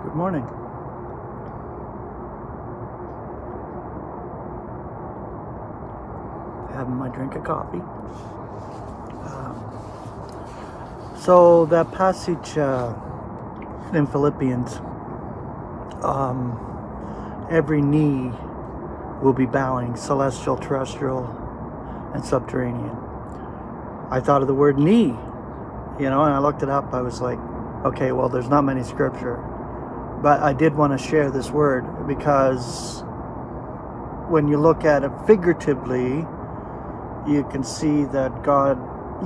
Good morning. Having my drink of coffee. So that passage in Philippians, every knee will be bowing, celestial, terrestrial, and subterranean. I thought of the word knee, and I looked it up. I was like, okay, well, there's not many scripture. But I did want to share this word because when you look at it figuratively, you can see that God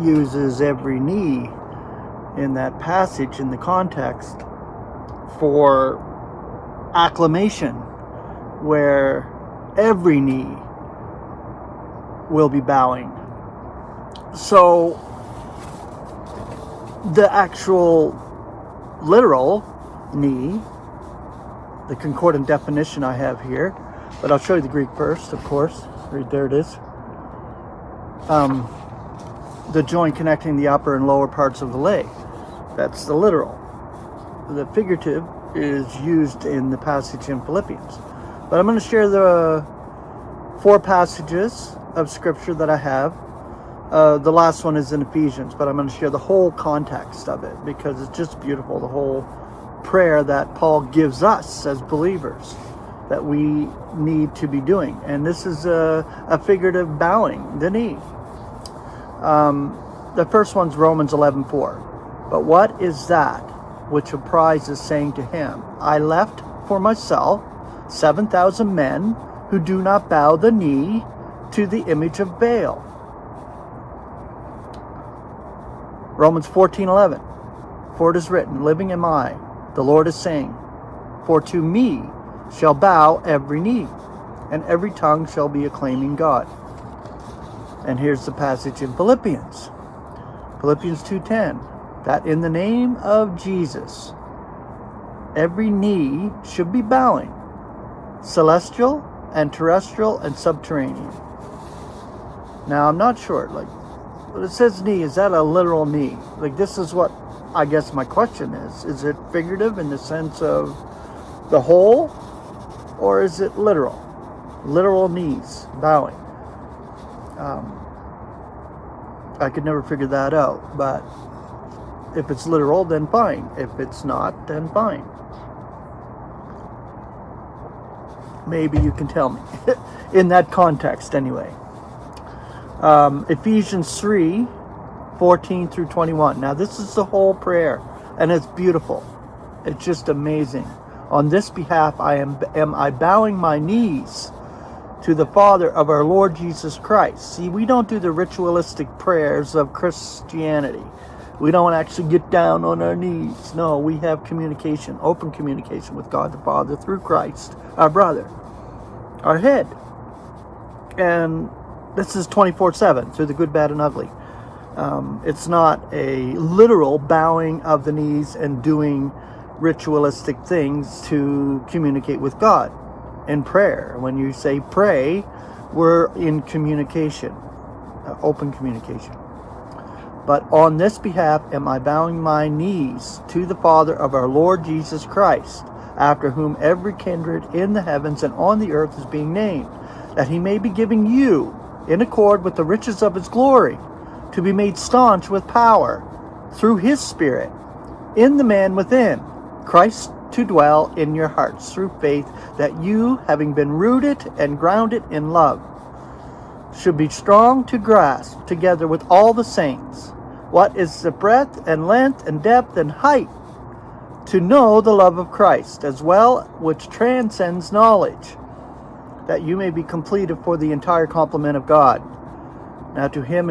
uses every knee in that passage, in the context, for acclamation, where every knee will be bowing. So the actual literal knee, the concordant definition I have here, but I'll show you the Greek first, of course. Right there it is. The joint connecting the upper and lower parts of the leg. That's the literal. The figurative is used in the passage in Philippians. But I'm going to share the 4 passages of scripture that I have. The last one is in Ephesians, but I'm going to share the whole context of it because it's just beautiful. The whole prayer that Paul gives us as believers that we need to be doing. And this is a figurative bowing the knee. The first one's Romans 11:4. But what is that which a prize is saying to him, I left for myself 7,000 men who do not bow the knee to the image of Baal. Romans 14:11. For it is written, living am I, the Lord is saying, for to me shall bow every knee, and every tongue shall be acclaiming God. And here's the passage in Philippians. Philippians 2:10. That in the name of Jesus, every knee should be bowing, celestial and terrestrial and subterranean. Now, I'm not sure, but it says knee, is that a literal knee? This is what I guess my question is. Is it figurative in the sense of the whole, or is it literal? Literal knees bowing. I could never figure that out, but if it's literal, then fine. If it's not, then fine. Maybe you can tell me. In that context, anyway. Ephesians 3:14 through 21. Now, this is the whole prayer, and it's beautiful. It's just amazing. On this behalf, am I bowing my knees to the Father of our Lord Jesus Christ. See, we don't do the ritualistic prayers of Christianity. We don't actually get down on our knees. No, we have communication, open communication with God the Father through Christ, our brother, our head. And this is 24/7, through the good, bad, and ugly. It's not a literal bowing of the knees and doing ritualistic things to communicate with God in prayer. When you say pray, we're in communication, open communication. But on this behalf am I bowing my knees to the Father of our Lord Jesus Christ, after whom every kindred in the heavens and on the earth is being named, that he may be giving you, in accord with the riches of his glory, to be made staunch with power, through his Spirit, in the man within, Christ to dwell in your hearts through faith, that you, having been rooted and grounded in love, should be strong to grasp, together with all the saints, what is the breadth and length and depth and height, to know the love of Christ, as well, which transcends knowledge, that you may be completed for the entire complement of God. Now to him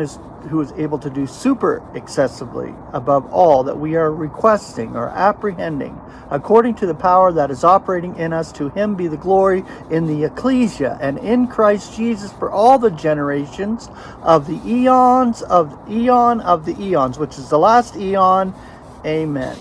who is able to do super excessively above all that we are requesting or apprehending, according to the power that is operating in us, to him be the glory in the ecclesia and in Christ Jesus for all the generations of the eons of the eons, which is the last eon. Amen.